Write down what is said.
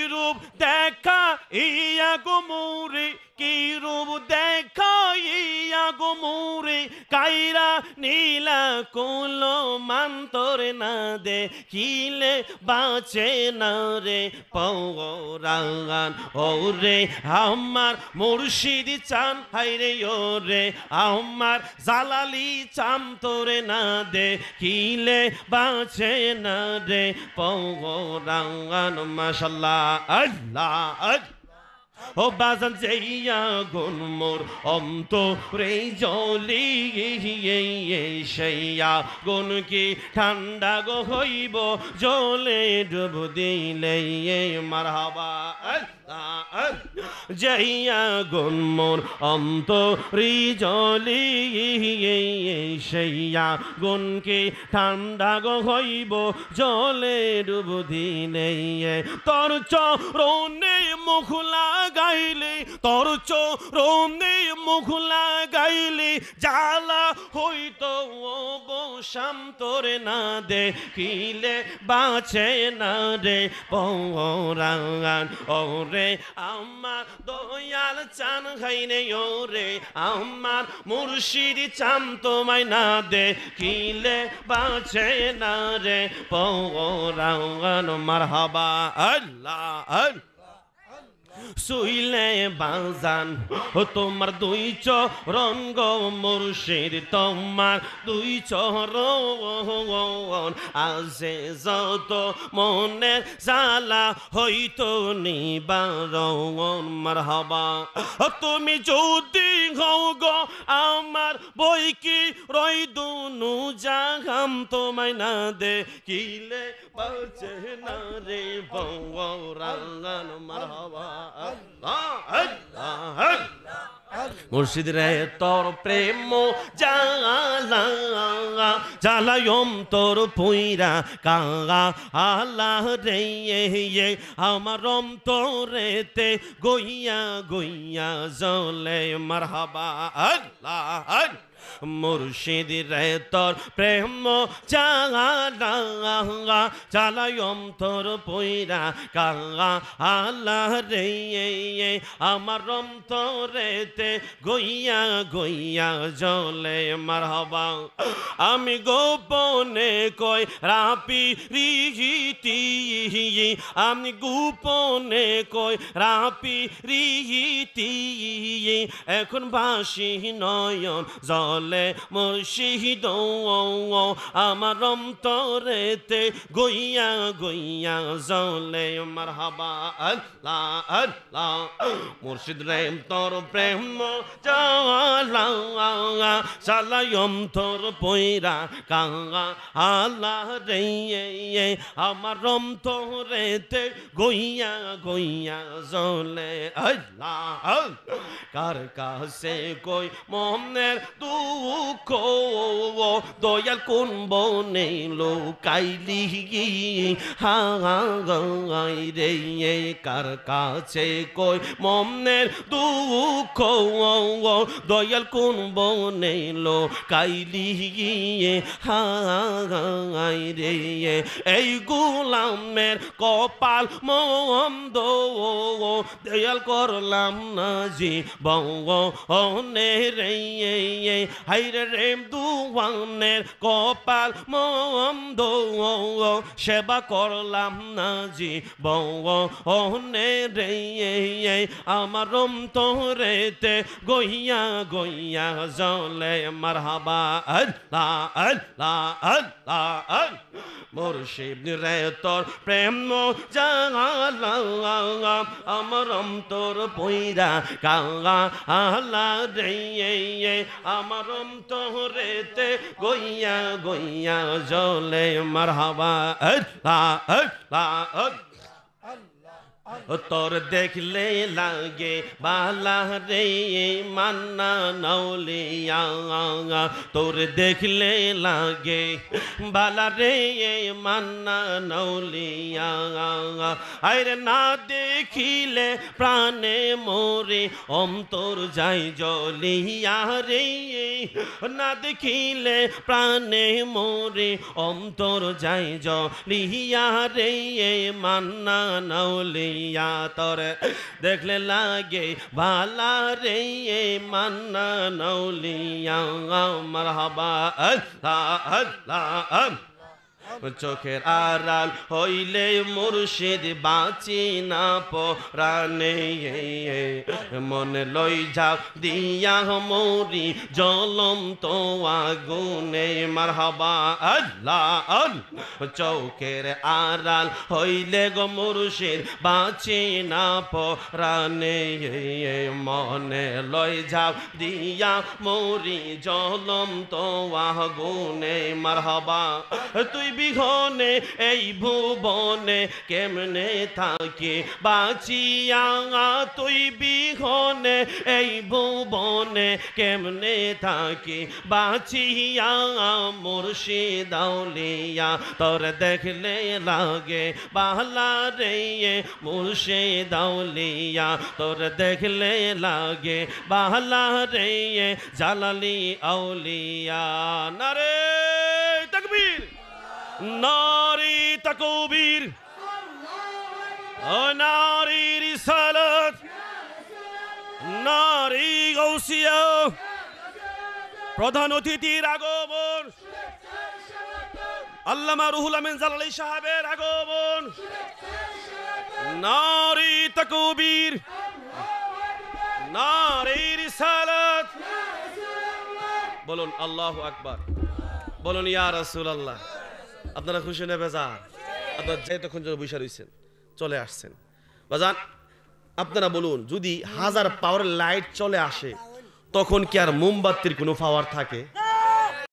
রূপ দেখা ইয়া গো মোরে কি রূপ দেখা ইয়া গো মোরে কাইরা নীলা কোলো মান্তরে না দেখিলে বাঁচে না রে পৌরাণ ওরে আমার মুর্শিদ চান হাইরে ওরে আমার জালালি চান তোরে না দেখিলে বাঁচে না রে পৌরাণ মাশাআল্লাহ আল্লাহ আল্লাহ ও বাজান যেইয়া গুন মোর অন্তরে জ্বলি সেইয়া গুন কি ঠান্ডা গো হইব জলে ডুব দিলে মারহাবা যেইয়া গুন মোর অন্তরে জ্বলি সেইয়া গুন কি ঠান্ডা গো হইব জলে ডুব দিলে তোর চরণে মুখলা গাইলে তোর চরণে মুখলা গাইলে জ্বালা হইতো অবসান তোরে না দেখিলে বাঁচে না রে পৌরাণ ওরে আমার দয়াল চান হাইনে ওরে আমার মুর্শিদ চান তোমায় না দেখিলে বাঁচে না রে পৌরাণ মারহাবা আল্লাহ আল্লাহ শুইলে বাজান ও তোমার দুই চরণ গো মুর্শিদ তোমার দুই চরণ আছে যত মনের জ্বালা হইতো নিবারণ মারহাবা তুমি যদি হও গো আমার বই কি রই দুনু জাহাম তোমায় না দেখিলে বাঁচে না রে পৌরাণ মারহাবা মুর্শিদ রে তোর প্রেম জালা জালায়ম তোর পুইরা কাঙা আল্লাহ রে আমার অন্তরেতে গইয়া গইয়া জলে মারহাবা আল্লাহ মুর্শিদ রে তোর প্রেম জালা জালায়ম তোর পুইরা কাঙা আল্লাহ রে আমার অন্তরেতে গইয়া গইয়া জলে মারহাবা আমি গোপনে কই রাপি রিহিতি আমি গোপনে কই রাপি রিহিতি এখন বাসি নয়ন জলে মুর্শিদ আমার অন্তরেতে গইয়া গইয়া জলে মারহাবা আল্লাহ আল্লাহ মুর্শিদ রে তোর প্রেম জালা জালায়ম তোর পয়রা কাঙা আল্লাহ রে আমার অন্তরেতে গইয়া গইয়া জলে আল্লাহ কার কাছে কই মনের দুঃখ দয়াল কোন বনে লোকাইলি হাই রে কার কাছে কই মনের দুঃখ দয়াল কোন বনে লোকাইলি হাই রে এই গোলামের কপাল মন্দ দয়াল করলাম না জি বনে রে হাইরে রে দুয়ানের কপাল মন্দ সেবা করলাম না জি বনে রে আমার অন্তরেতে গইয়া গইয়া জলে মারহাবা আল্লাহ আল্লাহ আল্লাহ মুর্শিদ রে তোর প্রেম জালা আমার অন্তর পইরা কাঙা আল্লাহ রে আমার অন্তরেতে গইয়া গইয়া জলে মারহাবা আল্লাহ আল্লাহ তোর দেখলে লাগে বালা রে মান্না নৌলিয়া তোর দেখলে লাগে বালা রে মান্না নৌলিয়া আরে না দেখিলে প্রাণে মোরে অন্তর যাই জলিয়া রে না দেখিলে প্রাণে মোরে অন্তর যাই জলিয়া রে মান্না নৌলিয়া আউলিয়া তোরে দেখলে লাগে ভালা রে মান্নান আউলিয়া মারহাবা আল্লাহ আল্লাহ চোখের আড়াল হইলে মুর্শিদ বাঁচি না পরাণে মনে লই যাও দিয়া মরি জলম তো আগুনে মারহাবা আল্লাহ চোখের আড়াল হইলে গো মুর্শিদ বাঁচি না পরাণে মনে লই যাও দিয়া মরি জলম তো আগুনে মারহাবা তুই বিঘনে এই ভুবনে কেমনে থাকি বাঁচিয়া তুই বিঘনে এই ভুবনে কেমনে থাকি বাঁচিয়া মুর্শিদ আউলিয়া তোর দেখলে লাগে বাহলা রে মুর্শিদ আউলিয়া তোর দেখলে লাগে বাহলা রে জালালি আউলিয়া নারে তাকবীর নারী তাকবীর ও নারী রিসালাত নারী গাউসিয়া প্রধান অতিথির আগমন আল্লামা রুহুল আমিন জালালি সাহেবের আগমন নারী তাকবীর নারী রিসালাত বলুন আল্লাহু আকবার বলুন ইয়া রাসূলুল্লাহ আপনারা খুশি না বেজার আপনারা যে তখন বসে রয়েছেন চলে আসছেন বাজান আপনারা বলুন যদি 1000 পাওয়ার লাইট চলে আসে তখন কি আর মোমবাতির কোনো পাওয়ার থাকে